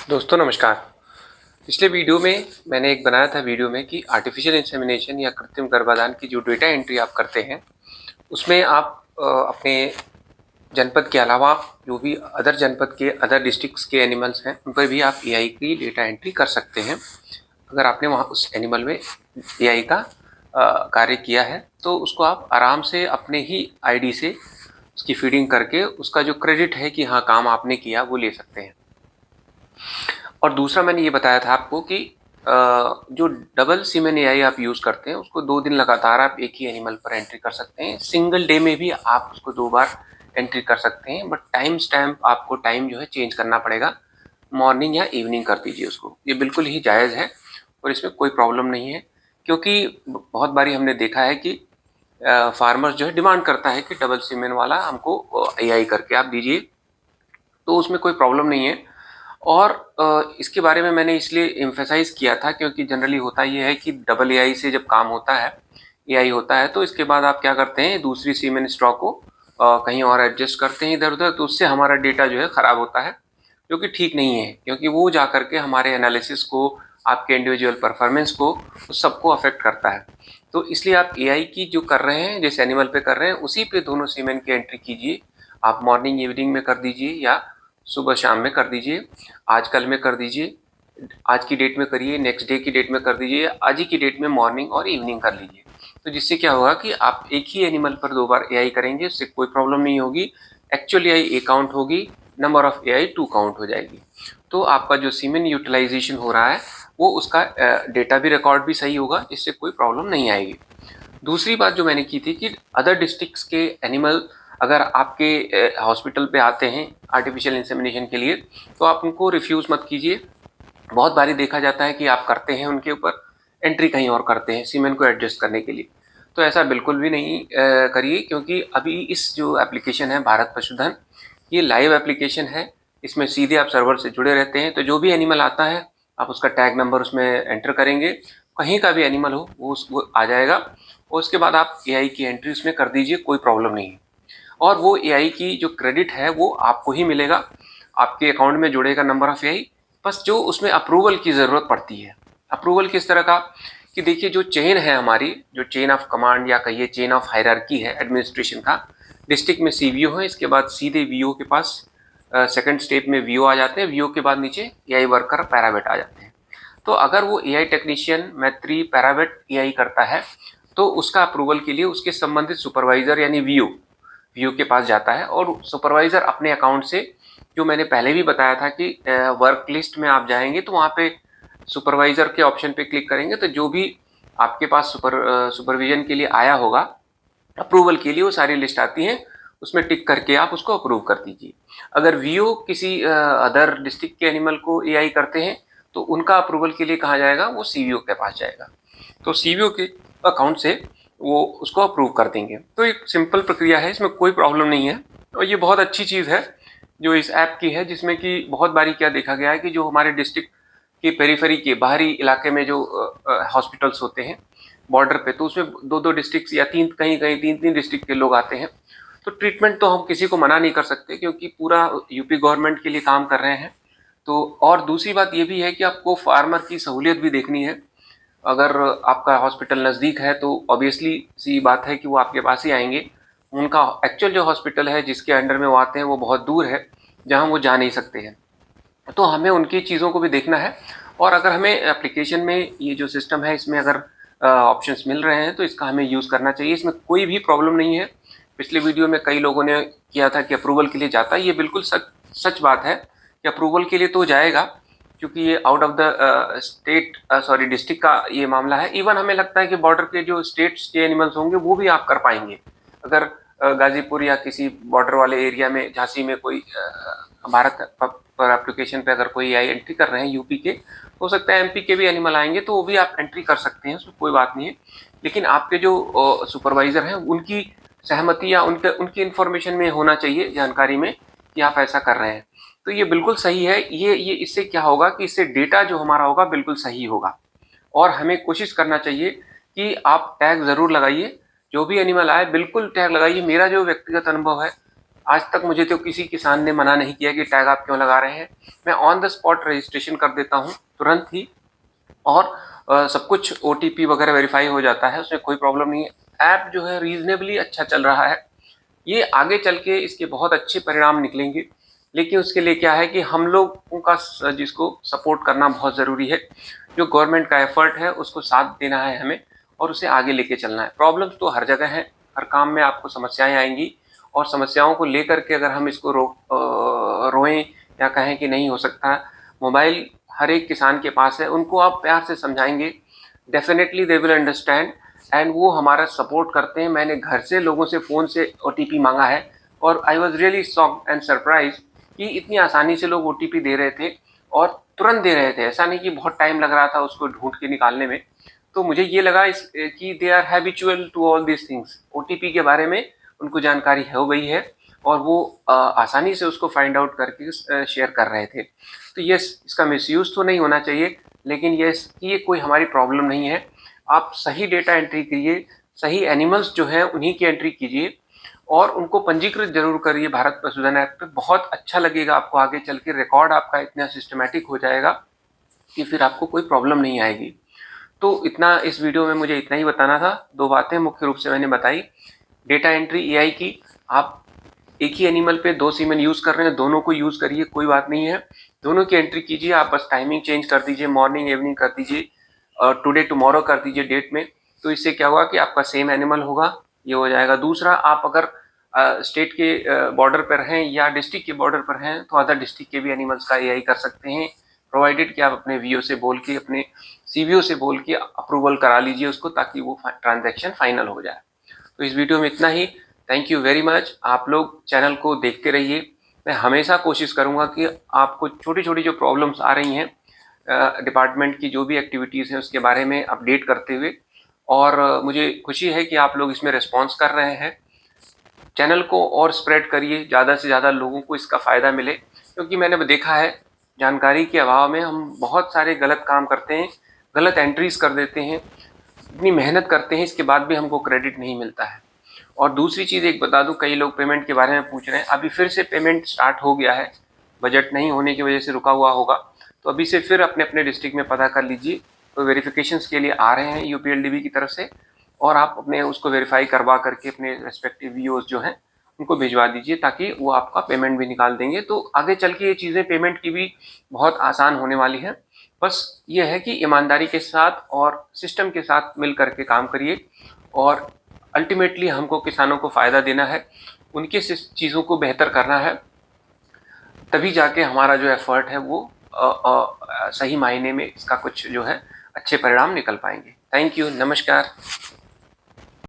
दोस्तों नमस्कार। पिछले वीडियो में मैंने एक बनाया था वीडियो में कि आर्टिफिशियल इंसेमिनेशन या कृत्रिम गर्भाधान की जो डेटा एंट्री आप करते हैं उसमें आप अपने जनपद के अलावा जो भी अदर जनपद के अदर डिस्ट्रिक्ट्स के एनिमल्स हैं उन पर भी आप एआई की डेटा एंट्री कर सकते हैं। अगर आपने वहाँ उस एनिमल में एआई का कार्य किया है तो उसको आप आराम से अपने ही आईडी से उसकी फीडिंग करके उसका जो क्रेडिट है कि हाँ काम आपने किया वो ले सकते हैं। और दूसरा मैंने ये बताया था आपको कि जो डबल सीमेन एआई आप यूज़ करते हैं उसको 2 दिन लगातार आप एक ही एनिमल पर एंट्री कर सकते हैं। सिंगल डे में भी आप उसको 2 बार एंट्री कर सकते हैं, बट टाइम स्टैम्प आपको टाइम जो है चेंज करना पड़ेगा। मॉर्निंग या इवनिंग कर दीजिए उसको। ये बिल्कुल ही जायज़ है और इसमें कोई प्रॉब्लम नहीं है, क्योंकि बहुत बारी हमने देखा है कि फार्मर्स जो है डिमांड करता है कि डबल सीमेन वाला हमको एआई करके आप दीजिए, तो उसमें कोई प्रॉब्लम नहीं है। और इसके बारे में मैंने इसलिए एम्फेसाइज़ किया था क्योंकि जनरली होता ये है कि डबल एआई से जब काम होता है, एआई होता है, तो इसके बाद आप क्या करते हैं दूसरी सीमेन स्टॉक को कहीं और एडजस्ट करते हैं इधर-उधर, तो उससे हमारा डेटा जो है ख़राब होता है, जो कि ठीक नहीं है, क्योंकि वो जा कर के हमारे एनालिसिस को, आपके इंडिविजुअल परफॉर्मेंस को, उस सबको अफ़ेक्ट करता है। तो इसलिए आप एआई की जो कर रहे हैं, जिस एनिमल पे कर रहे हैं, उसी पे दोनों सीमेन की एंट्री कीजिए। आप मॉर्निंग इवनिंग में कर दीजिए या सुबह शाम में कर दीजिए, आज कल में कर दीजिए, आज की डेट में करिए, नेक्स्ट डे की डेट में कर दीजिए, आज ही की डेट में मॉर्निंग और इवनिंग कर लीजिए। तो जिससे क्या होगा कि आप एक ही एनिमल पर 2 बार एआई करेंगे, उससे कोई प्रॉब्लम नहीं होगी। एक्चुअल एआई 1 काउंट होगी, नंबर ऑफ एआई 2 काउंट हो जाएगी। तो आपका जो सीमेन यूटिलाइजेशन हो रहा है वो उसका डेटा भी रिकॉर्ड भी सही होगा, इससे कोई प्रॉब्लम नहीं आएगी। दूसरी बात जो मैंने की थी कि अदर डिस्ट्रिक्ट्स के एनिमल अगर आपके हॉस्पिटल पे आते हैं आर्टिफिशियल इंसेमिनेशन के लिए, तो आप उनको रिफ्यूज़ मत कीजिए। बहुत बारी देखा जाता है कि आप करते हैं उनके ऊपर एंट्री कहीं और करते हैं सीमेन को एडजस्ट करने के लिए। तो ऐसा बिल्कुल भी नहीं करिए, क्योंकि अभी इस जो एप्लीकेशन है भारत पशुधन, ये लाइव एप्लीकेशन है। इसमें सीधे आप सर्वर से जुड़े रहते हैं, तो जो भी एनिमल आता है आप उसका टैग नंबर उसमें एंटर करेंगे, कहीं का भी एनिमल हो वो आ जाएगा और उसके बाद आप एआई की एंट्री उसमें कर दीजिए, कोई प्रॉब्लम नहीं है। और वो एआई की जो क्रेडिट है वो आपको ही मिलेगा, आपके अकाउंट में जुड़ेगा नंबर ऑफ एआई। बस जो उसमें अप्रूवल की ज़रूरत पड़ती है, अप्रूवल किस तरह का कि देखिए जो चेन है हमारी, जो चेन ऑफ कमांड या कहिए चेन ऑफ हायरार्की है एडमिनिस्ट्रेशन का, डिस्ट्रिक्ट में सीवीओ है, इसके बाद सीधे वीओ के पास सेकंड स्टेप में वीओ आ जाते हैं, वीओ के बाद नीचे एआई वर्कर पैरावेट आ जाते हैं। तो अगर वो एआई टेक्नीशियन मैत्री पैरावेट एआई करता है तो उसका अप्रूवल के लिए उसके संबंधित सुपरवाइजर यानी वीओ के पास जाता है, और सुपरवाइजर अपने अकाउंट से, जो मैंने पहले भी बताया था कि वर्क लिस्ट में आप जाएंगे तो वहाँ पे सुपरवाइजर के ऑप्शन पे क्लिक करेंगे तो जो भी आपके पास सुपरविजन के लिए आया होगा अप्रूवल के लिए, वो सारी लिस्ट आती है, उसमें टिक करके आप उसको अप्रूव कर दीजिए। अगर वीओ किसी अदर डिस्ट्रिक्ट के एनिमल को एआई करते हैं तो उनका अप्रूवल के लिए कहाँ जाएगा, वो सीवीओ के पास जाएगा, तो सीवीओ के अकाउंट से वो उसको अप्रूव कर देंगे। तो एक सिंपल प्रक्रिया है, इसमें कोई प्रॉब्लम नहीं है और ये बहुत अच्छी चीज़ है जो इस ऐप की है, जिसमें कि बहुत बारी क्या देखा गया है कि जो हमारे डिस्ट्रिक्ट के पेरीफेरी के बाहरी इलाके में जो हॉस्पिटल्स होते हैं बॉर्डर पे, तो उसमें 2-2 डिस्ट्रिक्ट या 3 कहीं-कहीं 3-3 डिस्ट्रिक्ट के लोग आते हैं। तो ट्रीटमेंट तो हम किसी को मना नहीं कर सकते क्योंकि पूरा यूपी गवर्नमेंट के लिए काम कर रहे हैं। तो और दूसरी बात ये भी है कि आपको फार्मर की सहूलियत भी देखनी है। अगर आपका हॉस्पिटल नज़दीक है तो ऑब्वियसली सी बात है कि वो आपके पास ही आएँगे। उनका एक्चुअल जो हॉस्पिटल है जिसके अंडर में वो आते हैं वो बहुत दूर है, जहाँ वो जा नहीं सकते हैं। तो हमें उनकी चीज़ों को भी देखना है, और अगर हमें एप्लीकेशन में ये जो सिस्टम है इसमें अगर ऑप्शंस मिल रहे हैं तो इसका हमें यूज़ करना चाहिए, इसमें कोई भी प्रॉब्लम नहीं है। पिछले वीडियो में कई लोगों ने किया था कि अप्रूवल के लिए जाता है, ये बिल्कुल सच बात है कि अप्रूवल के लिए तो जाएगा, क्योंकि ये out of the state district का ये मामला है। इवन हमें लगता है कि बॉर्डर के जो स्टेट्स के एनिमल्स होंगे वो भी आप कर पाएंगे। अगर गाजीपुर या किसी बॉर्डर वाले एरिया में, झांसी में कोई भारत पर एप्लीकेशन पे अगर कोई आई एंट्री कर रहे हैं यूपी के, हो सकता है एमपी के भी एनिमल आएंगे तो वो भी आप एंट्री कर सकते हैं, उसमें कोई बात नहीं है। लेकिन आपके जो सुपरवाइजर हैं उनकी सहमति या उनकी इन्फॉर्मेशन में होना चाहिए, जानकारी में, कि आप ऐसा कर रहे हैं। तो ये बिल्कुल सही है। ये इससे क्या होगा कि इससे डेटा जो हमारा होगा बिल्कुल सही होगा, और हमें कोशिश करना चाहिए कि आप टैग ज़रूर लगाइए, जो भी एनिमल आए बिल्कुल टैग लगाइए। मेरा जो व्यक्तिगत अनुभव है आज तक मुझे तो किसी किसान ने मना नहीं किया कि टैग आप क्यों लगा रहे हैं। मैं ऑन द स्पॉट रजिस्ट्रेशन कर देता हूँ तुरंत ही, और सब कुछ ओटीपी वगैरह वेरीफाई हो जाता है, उसमें कोई प्रॉब्लम नहीं है। ऐप जो है रीजनेबली अच्छा चल रहा है। ये आगे चल के इसके बहुत अच्छे परिणाम निकलेंगे, लेकिन उसके लिए क्या है कि हम लोगों का जिसको सपोर्ट करना बहुत ज़रूरी है। जो गवर्नमेंट का एफर्ट है उसको साथ देना है हमें, और उसे आगे लेके चलना है। प्रॉब्लम्स तो हर जगह हैं, हर काम में आपको समस्याएं आएंगी, और समस्याओं को लेकर के अगर हम इसको रोएं या कहें कि नहीं हो सकता। मोबाइल हर एक किसान के पास है, उनको आप प्यार से समझाएंगे, definitely they will understand, and वो हमारा सपोर्ट करते हैं। मैंने घर से लोगों से फ़ोन से ओटीपी मांगा है, और I was really shocked and surprise कि इतनी आसानी से लोग ओटीपी दे रहे थे, और तुरंत दे रहे थे। ऐसा नहीं कि बहुत टाइम लग रहा था उसको ढूंढ के निकालने में। तो मुझे ये लगा कि they are habitual to all this things. OTP के बारे में उनको जानकारी हो गई है, और वो आसानी से उसको फाइंड आउट करके शेयर कर रहे थे। तो ये इसका मिसयूज़ तो नहीं होना चाहिए, लेकिन ये कोई हमारी प्रॉब्लम नहीं है। आप सही डेटा एंट्री करिए, सही एनिमल्स जो हैं उन्हीं की एंट्री कीजिए, और उनको पंजीकृत जरूर करिए भारत पशुधन ऐप पे। बहुत अच्छा लगेगा आपको, आगे चल के रिकॉर्ड आपका इतना सिस्टमेटिक हो जाएगा कि फिर आपको कोई प्रॉब्लम नहीं आएगी। तो इतना इस वीडियो में मुझे इतना ही बताना था। दो बातें मुख्य रूप से मैंने बताई। डेटा एंट्री एआई की, आप एक ही एनिमल पे 2 सीमेन यूज़ कर रहे हैं, दोनों को यूज़ करिए, कोई बात नहीं है। दोनों की एंट्री कीजिए, आप बस टाइमिंग चेंज कर दीजिए, मॉर्निंग इवनिंग कर दीजिए, और टुडे टुमारो कर दीजिए डेट में। तो इससे क्या होगा कि आपका सेम एनिमल होगा, ये हो जाएगा। दूसरा, आप अगर स्टेट के बॉर्डर पर हैं या डिस्ट्रिक्ट के बॉर्डर पर हैं, तो अदर डिस्ट्रिक्ट के भी एनिमल्स का एआई कर सकते हैं, प्रोवाइडेड कि आप अपने वीओ से बोल के, अपने सीवीओ से बोल के अप्रूवल करा लीजिए उसको, ताकि वो ट्रांजैक्शन फाइनल हो जाए। तो इस वीडियो में इतना ही। Thank you very much. आप लोग चैनल को देखते रहिए। मैं हमेशा कोशिश करूंगा कि आपको छोटी छोटी जो प्रॉब्लम्स आ रही हैं डिपार्टमेंट की, जो भी एक्टिविटीज़ हैं उसके बारे में अपडेट करते हुए, और मुझे खुशी है कि आप लोग इसमें रिस्पॉन्स कर रहे हैं। चैनल को और स्प्रेड करिए, ज़्यादा से ज़्यादा लोगों को इसका फ़ायदा मिले, क्योंकि मैंने देखा है जानकारी के अभाव में हम बहुत सारे गलत काम करते हैं, गलत एंट्रीज कर देते हैं, इतनी मेहनत करते हैं, इसके बाद भी हमको क्रेडिट नहीं मिलता है। और दूसरी चीज़ एक बता दूं, कई लोग पेमेंट के बारे में पूछ रहे हैं। अभी फिर से पेमेंट स्टार्ट हो गया है, बजट नहीं होने की वजह से रुका हुआ होगा, तो अभी से फिर अपने अपने डिस्ट्रिक्ट में पता कर लीजिए। तो वेरिफिकेशंस के लिए आ रहे हैं यूपीएलडीबी की तरफ से, और आप अपने उसको वेरीफाई करवा करके अपने रेस्पेक्टिव वीओज जो हैं उनको भिजवा दीजिए, ताकि वो आपका पेमेंट भी निकाल देंगे। तो आगे चल के ये चीज़ें पेमेंट की भी बहुत आसान होने वाली हैं। बस ये है कि ईमानदारी के साथ और सिस्टम के साथ मिल करके काम करिए, और अल्टीमेटली हमको किसानों को फ़ायदा देना है, उनके चीज़ों को बेहतर करना है। तभी जाके हमारा जो एफर्ट है वो सही मायने में इसका कुछ जो है अच्छे परिणाम निकल पाएंगे। थैंक यू, नमस्कार।